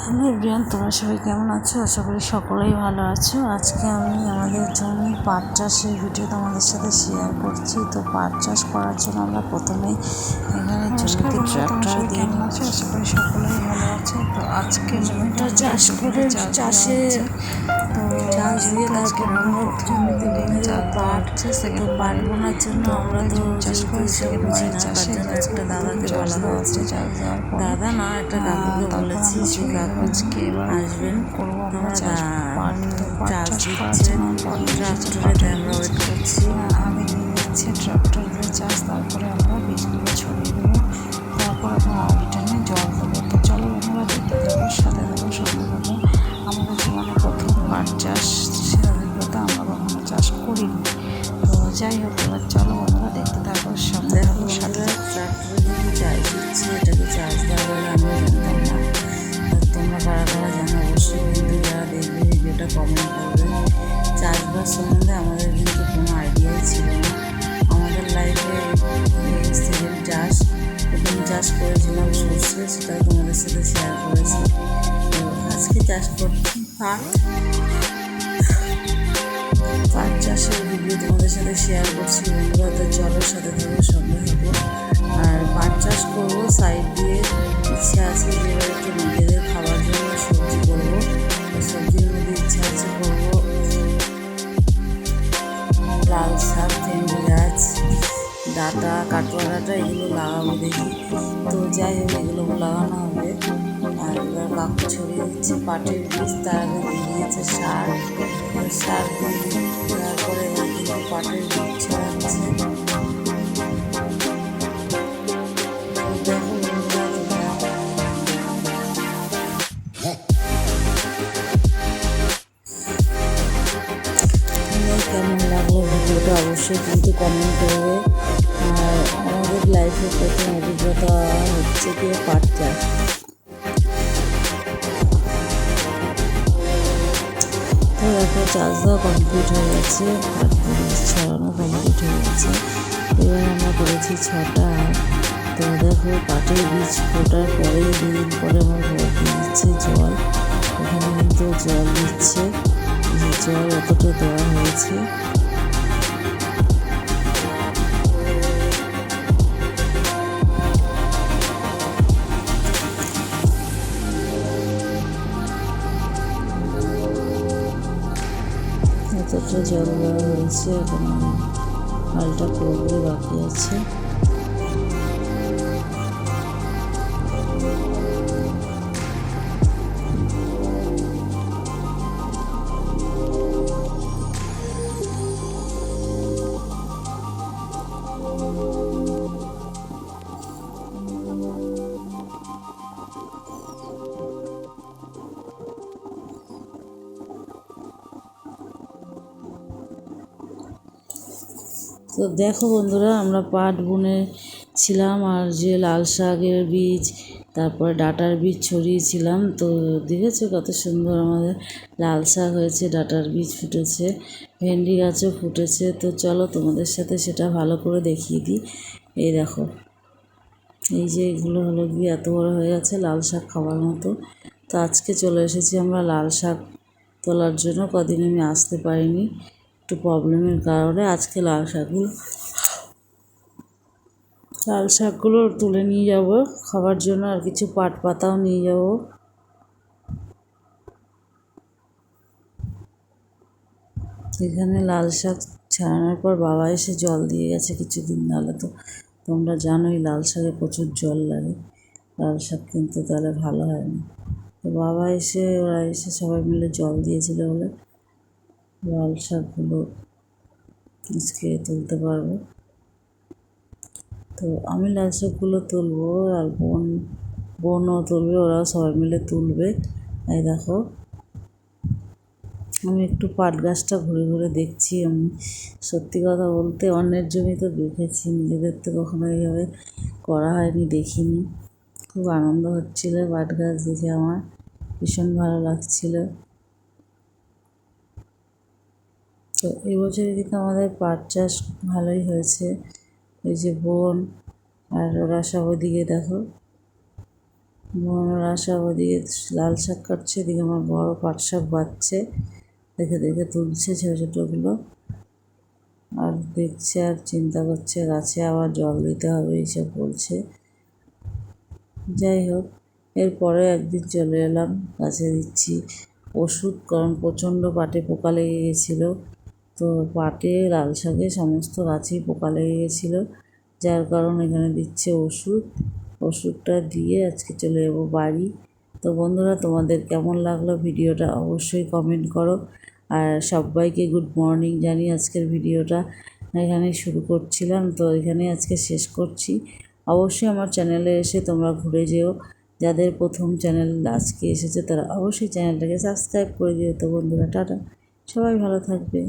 Hello everyone, তোমরা সবাই কেমন আছো? আশা করি সকলেই ভালো আছো। আজকে আমি আমাদের জমি পাট চাষের ভিডিও তোমাদের সাথে শেয়ার করছি। তো পাট চাষ করার জন্য আমরা প্রথমেই এখানে জমিতে ট্রাক্টর দিয়ে কেমন আছো? আশা করি সকলেই ভালো আছে। তো আজকে জমিটা চাষ করে চাষে তো চাষ দিয়ে তারপর আমরা জমিতে পাট তো পাট বোনার জন্য আমরা তো চাষ করে সেকেন্ড বুঝি বারে না, তার চাষে জন্য একটা দাদাকে বলা হয়েছে। দাদা না, একটা কাকুকে বলেছি যে কাকু আসবেন, করবো আমরা চাষ দিচ্ছে ট্রাক্টরে, আমরা ওয়েট করছি। আগে দিয়ে দিচ্ছে ট্রাক্টর দিয়ে চাষ, তারপরে আমরা বীজগুলো ছড়িয়ে দেবো, তারপর আমরা আলুটা নিয়ে জল দেবো। তো চলো আমরা দেখতে থাকবো, সাথে দেবো, সঙ্গে দেবো। আমাদের জীবনে প্রথম পাট চাষ, সে অভিজ্ঞতা আমরা কখনো চাষ করিনি। তো যাই হোক, এবার চলো বন্ধুরা দেখতে থাকো, সঙ্গে থাকো, সাথে ট্রাক্টরে চাষ দিচ্ছে, এটাকে চাষ দেওয়া বলে আমি জানতাম না। তোমরা কারা কারা জানো অবশ্যই কিন্তু যারা দেখবে ভিডিওটা কমেন্ট করবে। চাষবাস সম্বন্ধে আমাদের কিন্তু কোনো আইডিয়াই ছিল না। আমাদের লাইফে সেকেন্ড চাষ, প্রথম চাষ করেছিলাম সর্ষে, সেটা তোমাদের সাথে শেয়ার করেছি। তো আজকে চাষ করছি পাট চাষের ভিডিও তোমাদের সাথে শেয়ার করছি। বন্ধুরা তো চলো, সাথে থাকো, সঙ্গে থাকো। আর পাট চাষ করবো সাইড দিয়ে, ইচ্ছা আছে যে এবার একটু নিজেদের খাওয়ার জন্য সবজি করবো। সবজির মধ্যে ইচ্ছা আছে করবো লাল শাক, ভেন্ডি গাছ, ডাঁটা, কাটোয়া ডাঁটা, এগুলো লাগাবো দেখি। তো যাই হোক, এগুলো লাগানো হবে। আর এবার কাকু ছড়িয়ে দিচ্ছে পাটের বীজ, তার আগে দিয়ে দিয়েছে সার দেওয়ার পরে এবার কিন্তু পাটের বীজ ছড়াচ্ছে। দেখো বন্ধুরা, কেমন লাগলো ভিডিওটা অবশ্যই কিন্তু কমেন্ট করবে। আর আমাদের লাইফে প্রথম অভিজ্ঞতা হচ্ছে কি পাট চাষ। তো দেখো, চাষ দেওয়া কমপ্লিট হয়ে গেছে, পাট বীজ ছড়ানো কমপ্লিট হয়ে গেছে। এবার আমরা করেছি 6টা। তো দেখো, পাটের বীজ ফোটার পরে 2 দিন পরে আমার ঘর দিয়ে দিচ্ছে জল। এখানে কিন্তু জল দিচ্ছে, জল অতটা দেওয়া হয়েছে। এতটা জল দেওয়া হয়েছে, এখন হালটা পুরোপুরি বাকি আছে। তো দেখো বন্ধুরা, আমরা পাট বুনেছিলাম আর যে লাল শাকের বীজ, তারপরে ডাঁটার বীজ ছড়িয়েছিলাম। তো দেখেছো কত সুন্দর আমাদের লাল শাক হয়েছে, ডাঁটার বীজ ফুটেছে, ভেন্ডি গাছও ফুটেছে। তো চলো তোমাদের সাথে সেটা ভালো করে দেখিয়ে দিই। এই দেখো, এই যে এগুলো হলো গিয়ে এত বড় হয়ে গেছে, লাল শাক খাওয়ার মতো। তো আজকে চলে এসেছি আমরা লাল শাক তোলার জন্য। কদিন আমি আসতে পারিনি, একটু প্রবলেমের কারণে। আজকে লাল শাকগুলো তুলে নিয়ে যাব খাবার জন্য, আর কিছু পাট পাতাও নিয়ে যাব। এখানে লাল শাক ছাড়ানোর পর বাবা এসে জল দিয়ে গেছে কিছুদিন, নাহলে তো তোমরা জানোই লাল শাকে প্রচুর জল লাগে, লাল শাক কিন্তু তাহলে ভালো হয় না। তো ওরা এসে সবাই মিলে জল দিয়েছিল বলে লাল শাকগুলো আজকে তুলতে পারবো। তো আমি লাল শাকগুলো তুলবো, আর বোনও তুলবে, ওরাও সবাই মিলে তুলবে। এই দেখো, আমি একটু পাট গাছটা ঘুরে ঘুরে দেখছি। আমি সত্যি কথা বলতে অন্যের জমি তো দেখেছি, নিজেদের তো কখনো এইভাবে করা হয়নি, দেখিনি। খুব আনন্দ হচ্ছিল পাট গাছ দেখে, আমার ভীষণ ভালো লাগছিল। তো এবছরে কিন্তু আমাদের পাট চাষ ভালোই হয়েছে। এই যে বোন আর ওরা সব ওদিকে দেখো বোনরা সব ওদিকে লাল শাক কাটছে, এদিকে আমার বড় পাট শাক বাচ্ছে, দেখে দেখে তুলছে ছোটো ছোটোগুলো, আর দেখছে আর চিন্তা করছে গাছে আবার জল দিতে হবে এইসব বলছে। যাই হোক, এরপরে একদিন চলে এলাম, গাছে দিচ্ছি ওষুধ, কারণ প্রচণ্ড পাটে পোকা লেগে গেছিলো। তো পাটে, লাল শাকে সমস্ত গাছেই পোকা লেগে গেছিলো, যার কারণ এখানে দিচ্ছে ওষুধ। ওষুধটা দিয়ে আজকে চলে যাবো বাড়ি। তো বন্ধুরা, তোমাদের কেমন লাগলো ভিডিওটা অবশ্যই কমেন্ট করো। আর সবাইকে গুড মর্নিং জানিয়ে আজকের ভিডিওটা এখানেই শুরু করছিলাম। তো এখানে আজকে শেষ করছি। অবশ্যই আমার চ্যানেলে এসে তোমরা ঘুরে যেও। যাদের প্রথম চ্যানেল আজকে এসেছে তারা অবশ্যই চ্যানেলটাকে সাবস্ক্রাইব করে দিও। তো বন্ধুরা, টাটা, সবাই ভালো থাকবে।